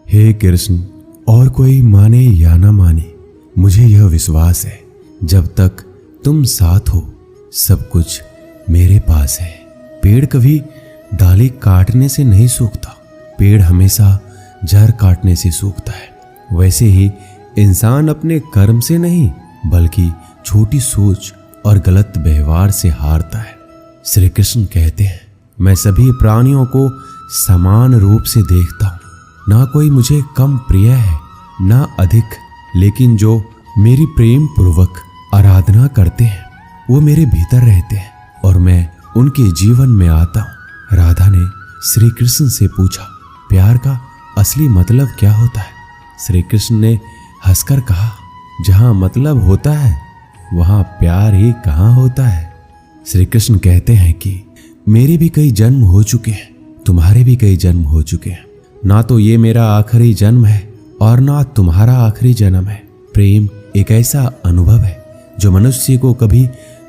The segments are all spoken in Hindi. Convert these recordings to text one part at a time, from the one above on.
हे कृष्ण, और कोई माने या ना माने, मुझे यह विश्वास है जब तक तुम साथ हो सब कुछ मेरे पास है। पेड़ कभी डाली काटने से नहीं सूखता, पेड़ हमेशा जड़ काटने से सूखता है। वैसे ही इंसान अपने कर्म से नहीं बल्कि छोटी सोच और गलत व्यवहार से हारता है। श्री कृष्ण कहते हैं, मैं सभी प्राणियों को समान रूप से देखता हूँ, ना कोई मुझे कम प्रिय है ना अधिक, लेकिन जो मेरी प्रेम पूर्वक आराधना करते हैं वो मेरे भीतर रहते हैं और मैं उनके जीवन में आता हूँ। राधा ने श्री कृष्ण से पूछा, प्यार का असली मतलब क्या होता है? श्री कृष्ण ने हंसकर कहा, जहाँ मतलब होता है वहाँ प्यार ही कहाँ होता है। श्री कृष्ण कहते हैं कि मेरे भी कई जन्म हो चुके हैं, तुम्हारे भी कई जन्म हो चुके हैं, ना तो ये मेरा आखिरी जन्म है और ना तुम्हारा आखिरी जन्म है। प्रेम एक ऐसा अनुभव है जो मनुष्य को कभी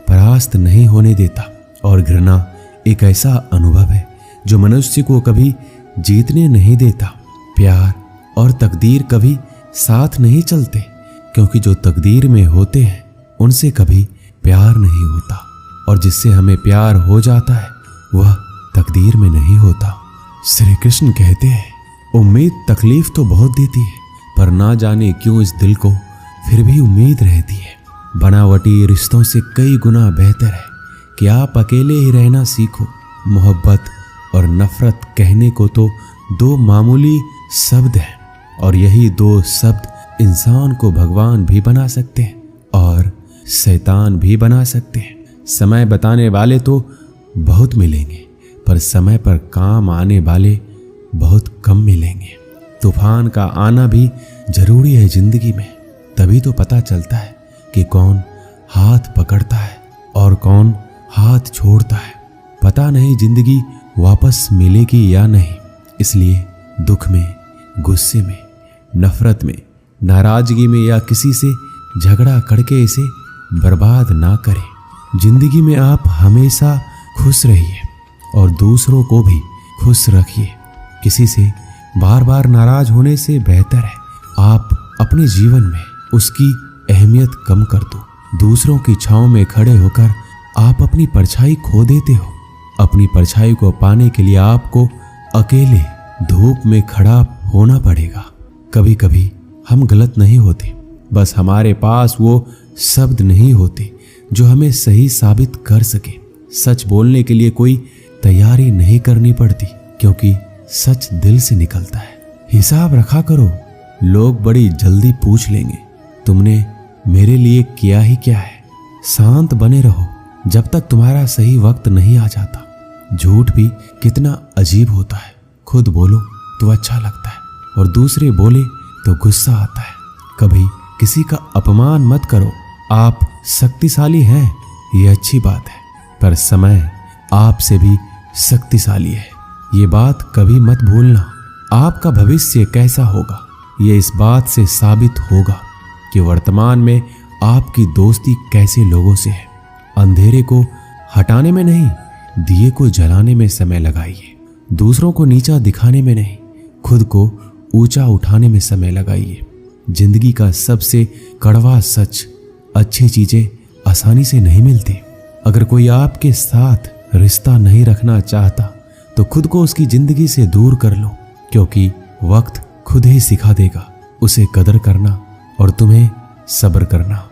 परास्त नहीं होने देता और घृणा एक ऐसा अनुभव है जो मनुष्य को कभी जीतने नहीं देता। प्यार और तकदीर कभी साथ नहीं चलते, क्योंकि जो तकदीर में होते हैं उनसे कभी प्यार नहीं होता और जिससे हमें प्यार हो जाता है वह तकदीर में नहीं होता। श्री कृष्ण कहते हैं, उम्मीद तकलीफ तो बहुत देती है, पर ना जाने क्यों इस दिल को फिर भी उम्मीद रहती है। बनावटी रिश्तों से कई गुना बेहतर है कि आप अकेले ही रहना सीखो। मोहब्बत और नफरत कहने को तो दो मामूली शब्द हैं और यही दो शब्द इंसान को भगवान भी बना सकते हैं और शैतान भी बना सकते हैं। समय बताने वाले तो बहुत मिलेंगे, पर समय पर काम आने वाले बहुत कम मिलेंगे। तूफान का आना भी जरूरी है जिंदगी में, तभी तो पता चलता है कि कौन हाथ पकड़ता है और कौन हाथ छोड़ता है। पता नहीं जिंदगी वापस मिलेगी या नहीं, इसलिए दुख में, गुस्से में, नफरत में, नाराजगी में या किसी से झगड़ा करके इसे बर्बाद ना करें। जिंदगी में आप हमेशा खुश रहिए और दूसरों को भी खुश रखिए। किसी से बार बार नाराज होने से बेहतर है आप अपने जीवन में उसकी अहमियत कम कर दो। दूसरों की छांव में खड़े होकर आप अपनी परछाई खो देते हो। अपनी परछाई को पाने के लिए आपको अकेले धूप में खड़ा होना पड़ेगा। कभी कभी हम गलत नहीं होते, बस हमारे पास वो शब्द नहीं होते जो हमें सही साबित कर सके। सच बोलने के लिए कोई तैयारी नहीं करनी पड़ती, क्योंकि सच दिल से निकलता है। हिसाब रखा करो, लोग बड़ी जल्दी पूछ लेंगे तुमने मेरे लिए किया ही क्या है। शांत बने रहो जब तक तुम्हारा सही वक्त नहीं आ जाता। झूठ भी कितना अजीब होता है, खुद बोलो तो अच्छा लगता है और दूसरे बोले तो गुस्सा आता है। कभी किसी का अपमान मत करो। आप शक्तिशाली हैं ये अच्छी बात है, पर समय आपसे भी शक्तिशाली है, ये बात कभी मत भूलना। आपका भविष्य कैसा होगा ये इस बात से साबित होगा कि वर्तमान में आपकी दोस्ती कैसे लोगों से है। अंधेरे को हटाने में नहीं, दिए को जलाने में समय लगाइए। दूसरों को नीचा दिखाने में नहीं, खुद को ऊंचा उठाने में समय लगाइए। जिंदगी का सबसे कड़वा सच, अच्छी चीजें आसानी से नहीं मिलती। अगर कोई आपके साथ रिश्ता नहीं रखना चाहता तो खुद को उसकी जिंदगी से दूर कर लो, क्योंकि वक्त खुद ही सिखा देगा उसे कदर करना और तुम्हें सब्र करना।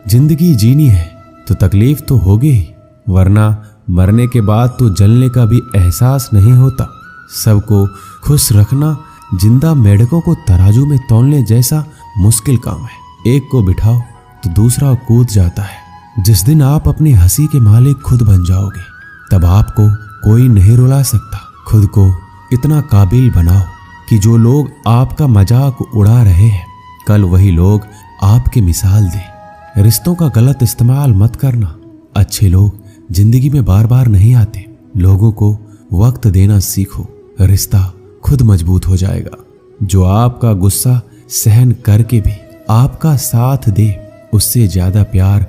जिंदगी जीनी है तो तकलीफ तो होगी ही, वरना मरने के बाद तो जलने का भी एहसास नहीं होता। सबको खुश रखना जिंदा मेढकों को तराजू में तौलने जैसा मुश्किल काम है। एक को बिठाओ तो दूसरा कूद जाता है। जिस दिन आप अपनी हंसी के मालिक खुद बन जाओगे तब आपको कोई नहीं रुला सकता। खुद को इतना काबिल बनाओ कि जो लोग आपका मजाक उड़ा रहे हैं कल वही लोग आपकी मिसाल दें। रिश्तों का गलत इस्तेमाल मत करना। अच्छे लोग जिंदगी में बार बार नहीं आते। लोगों को वक्त देना सीखो, रिश्ता खुद मजबूत हो जाएगा। जो आपका गुस्सा सहन करके भी आपका साथ दे, उससे ज्यादा प्यार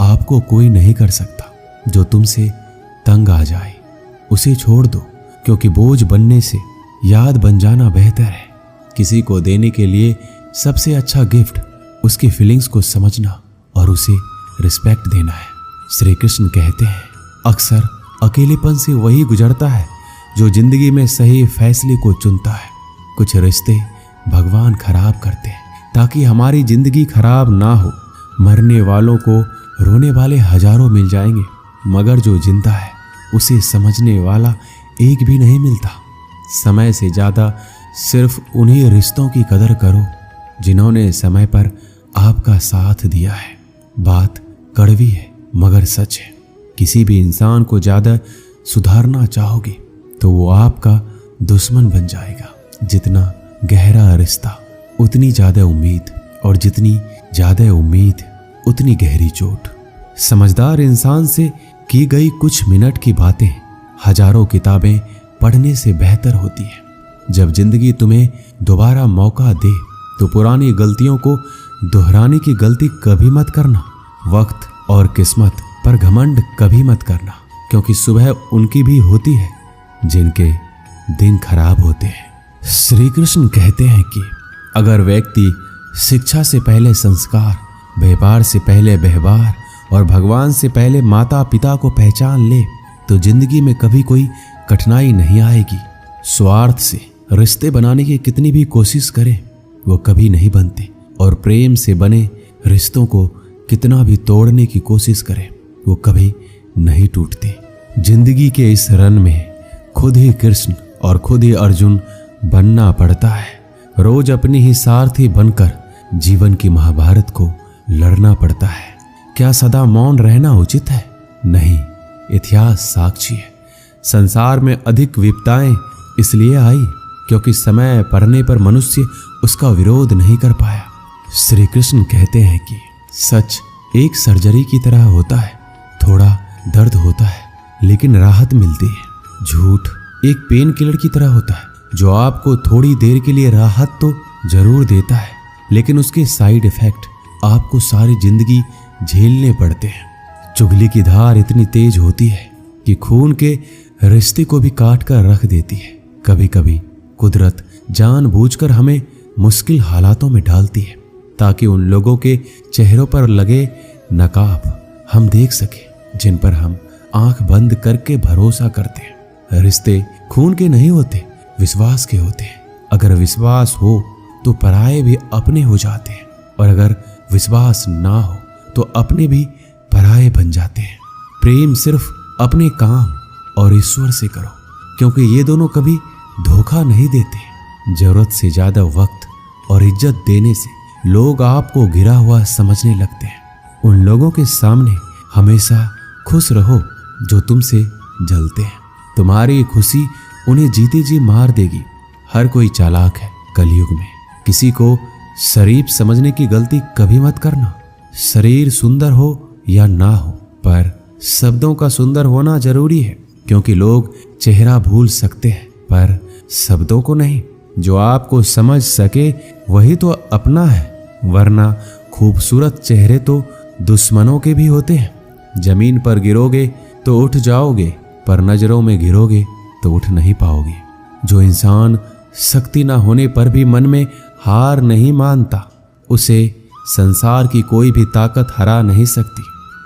आपको कोई नहीं कर सकता। जो तुमसे तंग आ जाए उसे छोड़ दो, क्योंकि बोझ बनने से याद बन जाना बेहतर है। किसी को देने के लिए सबसे अच्छा गिफ्ट उसकी फीलिंग्स को समझना और उसे रिस्पेक्ट देना है। श्री कृष्ण कहते हैं, अक्सर अकेलेपन से वही गुजरता है जो जिंदगी में सही फैसले को चुनता है। कुछ रिश्ते भगवान खराब करते हैं ताकि हमारी जिंदगी खराब ना हो। मरने वालों को रोने वाले हजारों मिल जाएंगे, मगर जो जिंदा है उसे समझने वाला एक भी नहीं मिलता। समय से ज्यादा सिर्फ उन्हीं रिश्तों की कदर करो जिन्होंने समय पर आपका साथ दिया है। बात कड़वी है मगर सच है। किसी भी इंसान को ज्यादा सुधारना चाहोगे तो वो आपका दुश्मन बन जाएगा। जितना गहरा रिश्ता उतनी ज्यादा उम्मीद, और जितनी ज्यादा उम्मीद उतनी गहरी चोट। समझदार इंसान से की गई कुछ मिनट की बातें हजारों किताबें पढ़ने से बेहतर होती है। जब जिंदगी तुम्हें दोबारा मौका दे तो पुरानी गलतियों को दोहराने की गलती कभी मत करना। वक्त और किस्मत पर घमंड कभी मत करना, क्योंकि सुबह उनकी भी होती है जिनके दिन खराब होते हैं। श्री कृष्ण कहते हैं कि अगर व्यक्ति शिक्षा से पहले संस्कार, व्यापार से पहले व्यवहार और भगवान से पहले माता पिता को पहचान ले तो जिंदगी में कभी कोई कठिनाई नहीं आएगी। स्वार्थ से रिश्ते बनाने की कितनी भी कोशिश करें वो कभी नहीं बनते, और प्रेम से बने रिश्तों को कितना भी तोड़ने की कोशिश करें वो कभी नहीं टूटते। जिंदगी के इस रन में खुद ही कृष्ण और खुद ही अर्जुन बनना पड़ता है। रोज अपनी ही सारथी बनकर जीवन की महाभारत को लड़ना पड़ता है। क्या सदा मौन रहना उचित है? नहीं, इतिहास साक्षी है। संसार में अधिक विपदाएं इसलिए आई क्योंकि समय पड़ने पर मनुष्य उसका विरोध नहीं कर पाया। श्री कृष्ण कहते हैं कि सच एक सर्जरी की तरह होता है, थोड़ा दर्द होता है लेकिन राहत मिलती है। झूठ एक पेन किलर की तरह होता है जो आपको थोड़ी देर के लिए राहत तो जरूर देता है, लेकिन उसके साइड इफेक्ट आपको सारी जिंदगी झेलने पड़ते हैं। चुगली की धार इतनी तेज होती है कि खून के रिश्ते को भी काट कर रख देती है। कभी कभी कुदरत जानबूझकर हमें मुश्किल हालातों में डालती है ताकि उन लोगों के चेहरों पर लगे नकाब हम देख सके जिन पर हम आंख बंद करके भरोसा करते हैं। रिश्ते खून के नहीं होते, विश्वास के होते हैं। अगर विश्वास हो तो पराये भी अपने हो जाते हैं, और अगर विश्वास ना हो तो अपने भी पराये बन जाते हैं। प्रेम सिर्फ अपने काम और ईश्वर से करो, क्योंकि ये दोनों कभी धोखा नहीं देते। जरूरत से ज्यादा वक्त और इज्जत देने से लोग आपको गिरा हुआ समझने लगते हैं। उन लोगों के सामने हमेशा खुश रहो जो तुमसे जलते हैं। तुम्हारी खुशी उन्हें जीते जी मार देगी। हर कोई चालाक है कलयुग में। किसी को शरीफ समझने की गलती कभी मत करना। शरीर सुंदर हो या ना हो, पर शब्दों का सुंदर होना जरूरी है, क्योंकि लोग चेहरा भूल सकते हैं पर शब्दों को नहीं। जो आपको समझ सके वही तो अपना है, वरना खूबसूरत चेहरे तो दुश्मनों के भी होते हैं। जमीन पर गिरोगे तो उठ जाओगे, पर नजरों में गिरोगे तो उठ नहीं पाओगे। जो इंसान शक्ति ना होने पर भी मन में हार नहीं मानता, उसे संसार की कोई भी ताकत हरा नहीं सकती।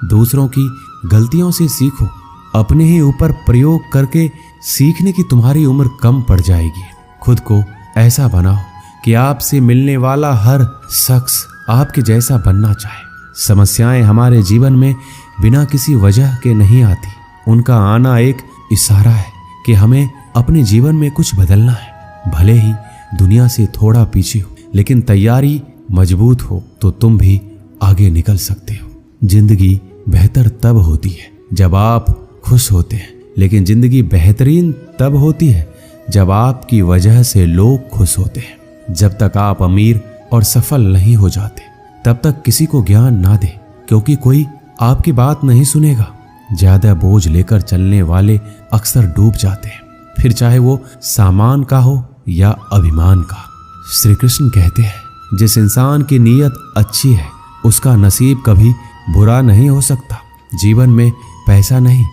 दूसरों की गलतियों से सीखो, अपने ही ऊपर प्रयोग करके सीखने की तुम्हारी उम्र कम पड़ जाएगी। खुद को ऐसा बनाओ कि आपसे मिलने वाला हर शख्स आपके जैसा बनना चाहे। समस्याएं हमारे जीवन में बिना किसी वजह के नहीं आती। उनका आना एक इशारा है कि हमें अपने जीवन में कुछ बदलना है। भले ही दुनिया से थोड़ा पीछे हो, लेकिन तैयारी मजबूत हो तो तुम भी आगे निकल सकते हो। जिंदगी बेहतर तब होती है जब आप खुश होते हैं, लेकिन जिंदगी बेहतरीन तब होती है जब आपकी वजह से लोग खुश होते हैं। जब तक आप अमीर और सफल नहीं हो जाते तब तक किसी को ज्ञान ना दे, क्योंकि कोई आपकी बात नहीं सुनेगा। ज्यादा बोझ लेकर चलने वाले अक्सर डूब जाते हैं, फिर चाहे वो सामान का हो या अभिमान का। श्री कृष्ण कहते हैं, जिस इंसान की नीयत अच्छी है उसका नसीब कभी बुरा नहीं हो सकता। जीवन में पैसा नहीं,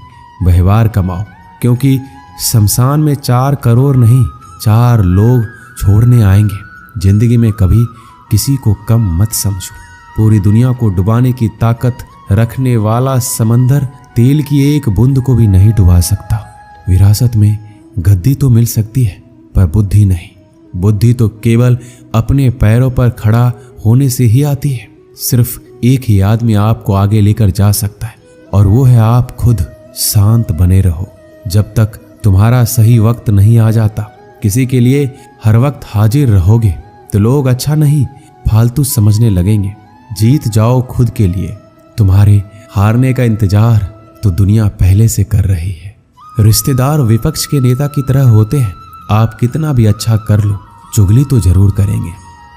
व्यवहार कमाओ, क्योंकि शमशान में 4 करोड़ नहीं 4 लोग छोड़ने आएंगे। जिंदगी में कभी किसी को कम मत समझो। पूरी दुनिया को डुबाने की ताकत रखने वाला समंदर तेल की एक बूंद को भी नहीं डुबा सकता। विरासत में गद्दी तो मिल सकती है पर बुद्धि नहीं। बुद्धि तो केवल अपने पैरों पर खड़ा होने से ही आती है। सिर्फ एक ही आदमी आपको आगे लेकर जा सकता है और वो है आप खुद। शांत बने रहो जब तक तुम्हारा सही वक्त नहीं आ जाता। किसी के लिए हर वक्त हाजिर रहोगे तो लोग अच्छा नहीं फालतू समझने लगेंगे। जीत जाओ खुद के लिए। तुम्हारे हारने का इंतजार तो दुनिया पहले से कर रही है। रिश्तेदार विपक्ष के नेता की तरह होते हैं। आप कितना भी अच्छा कर लो, चुगली तो जरूर करेंगे।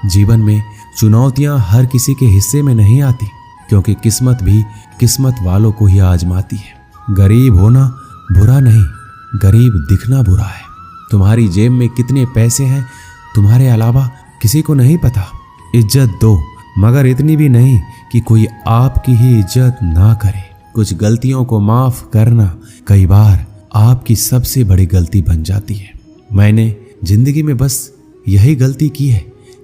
जीवन में चुनौतियां हर किसी के हिस्से में नहीं आती, क्योंकि किस्मत भी किस्मत वालों को ही आजमाती है। गरीब होना बुरा नहीं, गरीब दिखना बुरा है। तुम्हारी जेब में कितने पैसे हैं तुम्हारे अलावा किसी को नहीं पता। इज्जत दो, मगर इतनी भी नहीं कि कोई आपकी ही इज्जत ना करे। कुछ गलतियों को माफ करना कई बार आपकी सबसे बड़ी गलती बन जाती है। मैंने जिंदगी में बस यही गलती की है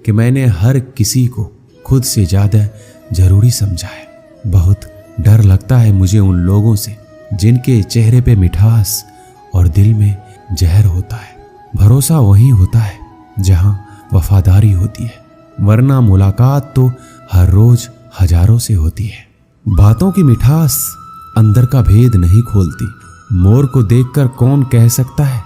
कि मैंने हर किसी को खुद से ज्यादा जरूरी समझा है। बहुत डर लगता है मुझे उन लोगों से जिनके चेहरे पे मिठास और दिल में जहर होता है। भरोसा वहीं होता है जहां वफादारी होती है, वरना मुलाकात तो हर रोज हजारों से होती है। बातों की मिठास अंदर का भेद नहीं खोलती। मोर को देखकर कौन कह सकता है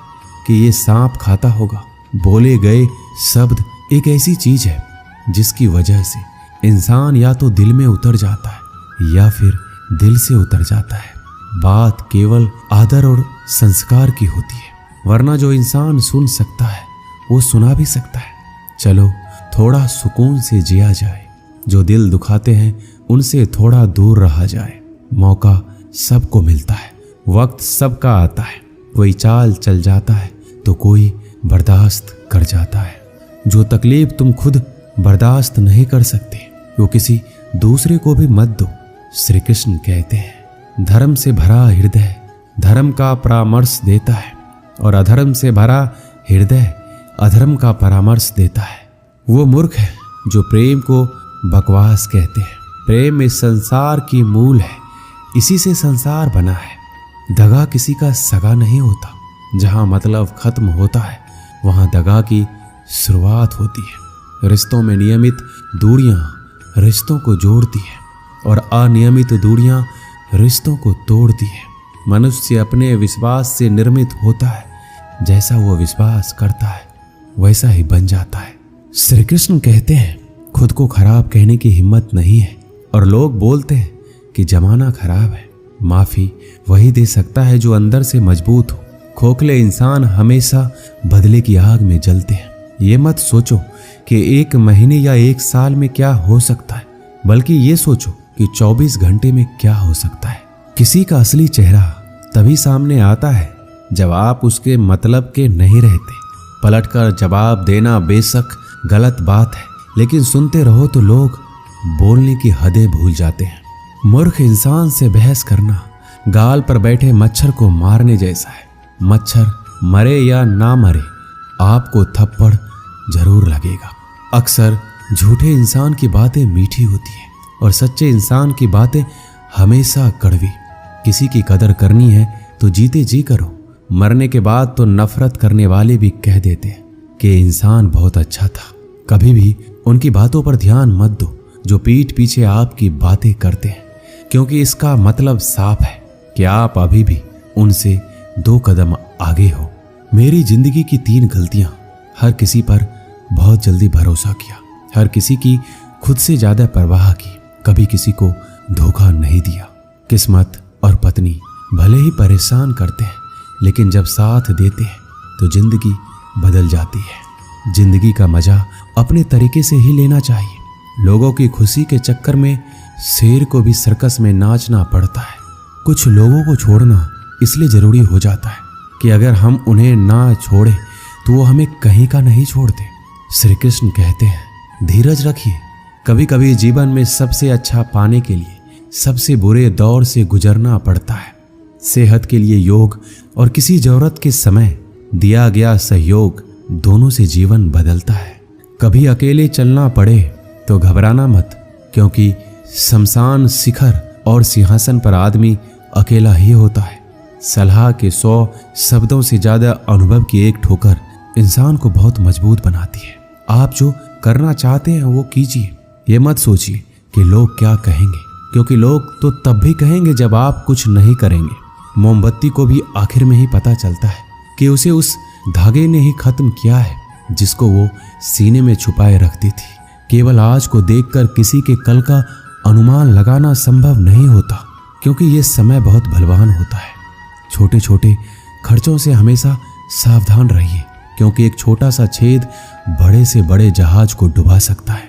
कि ये सांप खाता होगा। बोले गए शब्द एक ऐसी चीज है जिसकी वजह से इंसान या तो दिल में उतर जाता है या फिर दिल से उतर जाता है। बात केवल आदर और संस्कार की होती है, वरना जो इंसान सुन सकता है वो सुना भी सकता है। चलो थोड़ा सुकून से जिया जाए। जो दिल दुखाते हैं उनसे थोड़ा दूर रहा जाए। मौका सबको मिलता है, वक्त सबका आता है। कोई चाल चल जाता है तो कोई बर्दाश्त कर जाता है। जो तकलीफ तुम खुद बर्दाश्त नहीं कर सकते वो किसी दूसरे को भी मत दो। श्री कृष्ण कहते हैं, धर्म से भरा हृदय धर्म का परामर्श देता है और अधर्म से भरा हृदय अधर्म का परामर्श देता है। वो मूर्ख है जो प्रेम को बकवास कहते हैं। प्रेम इस संसार की मूल है, इसी से संसार बना है। दगा किसी का सगा नहीं होता। जहां मतलब खत्म होता है वहां दगा की शुरुआत होती है। रिश्तों में नियमित दूरियां रिश्तों को जोड़ती है और अनियमित दूरियां रिश्तों को तोड़ती है। मनुष्य अपने विश्वास से निर्मित होता है। जैसा वो विश्वास करता है वैसा ही बन जाता है। श्री कृष्ण कहते हैं, खुद को खराब कहने की हिम्मत नहीं है और लोग बोलते हैं कि जमाना खराब है। माफी वही दे सकता है जो अंदर से मजबूत हो। खोखले इंसान हमेशा बदले की आग में जलते हैं। ये मत सोचो कि एक महीने या एक साल में क्या हो सकता है, बल्कि ये सोचो कि 24 घंटे में क्या हो सकता है। किसी का असली चेहरा तभी सामने आता है जब आप उसके मतलब के नहीं रहते। पलटकर जवाब देना बेशक गलत बात है, लेकिन सुनते रहो तो लोग बोलने की हदें भूल जाते हैं। मूर्ख इंसान से बहस करना गाल पर बैठे मच्छर को मारने जैसा है। मच्छर मरे या ना मरे आपको थप्पड़ जरूर लगेगा। अक्सर झूठे इंसान की बातें मीठी होती है और सच्चे इंसान की बातें हमेशा कड़वी। किसी की कदर करनी है तो जीते जी करो। मरने के बाद तो नफरत करने वाले भी कह देते हैं कि इंसान बहुत अच्छा था। कभी भी उनकी बातों पर ध्यान मत दो जो पीठ पीछे आपकी बातें करते हैं, क्योंकि इसका मतलब साफ है कि आप अभी भी उनसे 2 कदम आगे हो। मेरी जिंदगी की 3 गलतियां। हर किसी पर बहुत जल्दी भरोसा किया, हर किसी की खुद से ज्यादा परवाह की, कभी किसी को धोखा नहीं दिया। किस्मत और पत्नी भले ही परेशान करते हैं, लेकिन जब साथ देते हैं तो जिंदगी बदल जाती है। जिंदगी का मजा अपने तरीके से ही लेना चाहिए। लोगों की खुशी के चक्कर में शेर को भी सर्कस में नाचना पड़ता है। कुछ लोगों को छोड़ना इसलिए जरूरी हो जाता है कि अगर हम उन्हें ना छोड़े तो वो हमें कहीं का नहीं छोड़ते। श्री कृष्ण कहते हैं, धीरज रखिए। कभी कभी जीवन में सबसे अच्छा पाने के लिए सबसे बुरे दौर से गुजरना पड़ता है। सेहत के लिए योग और किसी जरूरत के समय दिया गया सहयोग दोनों से जीवन बदलता है। कभी अकेले चलना पड़े तो घबराना मत, क्योंकि शमशान शिखर और सिंहासन पर आदमी अकेला ही होता है। सलाह के 100 शब्दों से ज्यादा अनुभव की एक ठोकर इंसान को बहुत मजबूत बनाती है। आप जो करना चाहते हैं वो कीजिए। ये मत सोचिए कि लोग क्या कहेंगे, क्योंकि लोग तो तब भी कहेंगे जब आप कुछ नहीं करेंगे। मोमबत्ती को भी आखिर में ही पता चलता है कि उसे उस धागे ने ही खत्म किया है जिसको वो सीने में छुपाए रखती थी। केवल आज को देखकर किसी के कल का अनुमान लगाना संभव नहीं होता, क्योंकि ये समय बहुत बलवान होता है। छोटे छोटे खर्चों से हमेशा सावधान रहिए, क्योंकि एक छोटा सा छेद बड़े से बड़े जहाज को डुबा सकता है।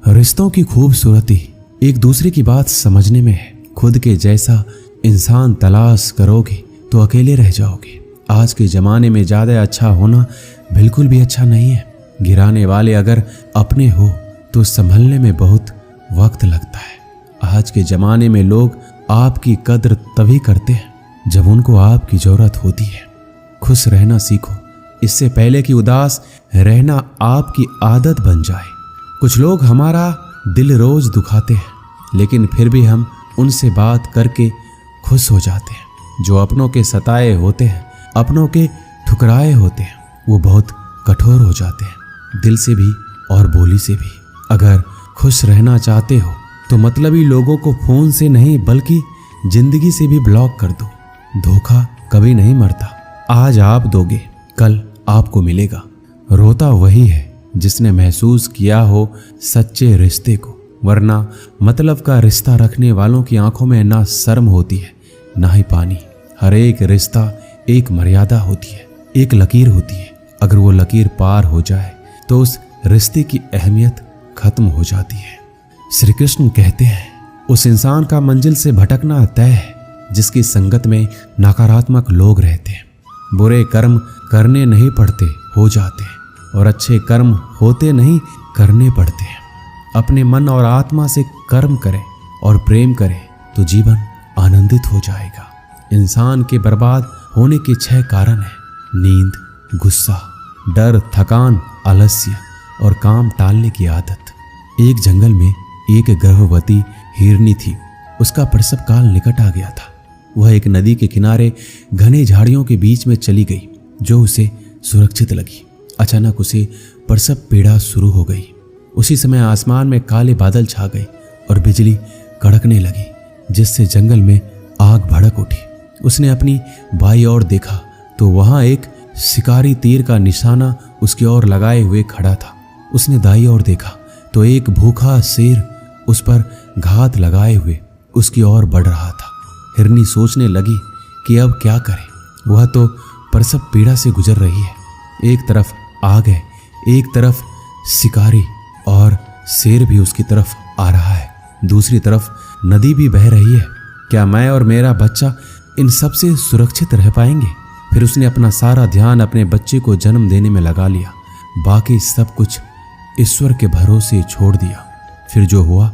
रिश्तों की खूबसूरती एक दूसरे की बात समझने में है। खुद के जैसा इंसान तलाश करोगे तो अकेले रह जाओगे। आज के जमाने में ज्यादा अच्छा होना बिल्कुल भी अच्छा नहीं है। गिराने वाले अगर अपने हो तो संभलने में बहुत वक्त लगता है। आज के जमाने में लोग आपकी कद्र तभी करते हैं जब उनको आपकी जरूरत होती है। खुश रहना सीखो, इससे पहले कि उदास रहना आपकी आदत बन जाए। कुछ लोग हमारा दिल रोज दुखाते हैं, लेकिन फिर भी हम उनसे बात करके खुश हो जाते हैं। जो अपनों के सताए होते हैं, अपनों के ठुकराए होते हैं, वो बहुत कठोर हो जाते हैं, दिल से भी और बोली से भी। अगर खुश रहना चाहते हो तो मतलबी लोगों को फोन से नहीं बल्कि जिंदगी से भी ब्लॉक कर दो। धोखा कभी नहीं मरता। आज आप दोगे, कल आपको मिलेगा। रोता वही है जिसने महसूस किया हो सच्चे रिश्ते को, वरना मतलब का रिश्ता रखने वालों की आंखों में ना शर्म होती है ना ही पानी। हर एक रिश्ता एक मर्यादा होती है, एक लकीर होती है। अगर वो लकीर पार हो जाए तो उस रिश्ते की अहमियत खत्म हो जाती है। श्री कृष्ण कहते हैं, उस इंसान का मंजिल से भटकना तय है जिसकी संगत में नकारात्मक लोग रहते हैं। बुरे कर्म करने नहीं पड़ते, हो जाते हैं, और अच्छे कर्म होते नहीं, करने पड़ते हैं। अपने मन और आत्मा से कर्म करें और प्रेम करें तो जीवन आनंदित हो जाएगा। इंसान के बर्बाद होने के 6 कारण हैं: नींद, गुस्सा, डर, थकान, आलस्य और काम टालने की आदत। एक जंगल में एक गर्भवती हिरनी थी। उसका प्रसव काल निकट आ गया था। वह एक नदी के किनारे घने झाड़ियों के बीच में चली गई, जो उसे सुरक्षित लगी। अचानक उसे प्रसव पीड़ा शुरू हो गई। उसी समय आसमान में काले बादल छा गए और बिजली कड़कने लगी, जिससे जंगल में आग भड़क उठी। उसने अपनी बाईं ओर देखा तो वहां एक शिकारी तीर का निशाना उसकी ओर लगाए हुए खड़ा था। उसने दाईं ओर देखा तो एक भूखा शेर उस पर घात लगाए हुए उसकी ओर बढ़ रहा था। हिरनी सोचने लगी कि अब क्या करे। वह तो प्रसव पीड़ा से गुजर रही है। एक तरफ आग है, एक तरफ शिकारी, और शेर भी उसकी तरफ आ रहा है। दूसरी तरफ नदी भी बह रही है। क्या मैं और मेरा बच्चा इन सब से सुरक्षित रह पाएंगे? फिर उसने अपना सारा ध्यान अपने बच्चे को जन्म देने में लगा लिया। बाकी सब कुछ ईश्वर के भरोसे छोड़ दिया। फिर जो हुआ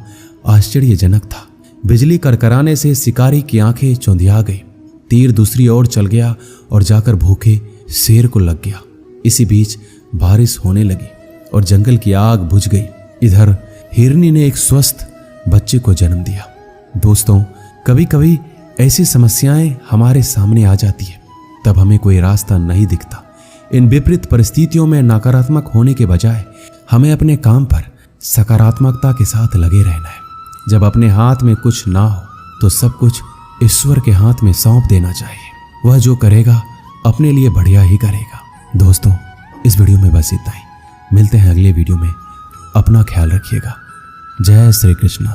आश्चर्यजनक था। बिजली करकराने से शिकारी की आंखें चौंधिया गई। तीर दूसरी ओर चल गया और जाकर भूखे शेर को लग गया। इसी बीच बारिश होने लगी और जंगल की आग बुझ गई। इधर हिरनी ने एक स्वस्थ बच्चे को जन्म दिया। दोस्तों, कभी कभी ऐसी समस्याएं हमारे सामने आ जाती है, तब हमें कोई रास्ता नहीं दिखता। इन विपरीत परिस्थितियों में नकारात्मक होने के बजाय हमें अपने काम पर सकारात्मकता के साथ लगे रहना है। जब अपने हाथ में कुछ ना हो तो सब कुछ ईश्वर के हाथ में सौंप देना चाहिए। वह जो करेगा अपने लिए बढ़िया ही करेगा। दोस्तों, इस वीडियो में बस इतना ही। मिलते हैं अगले वीडियो में। अपना ख्याल रखिएगा। जय श्री कृष्ण।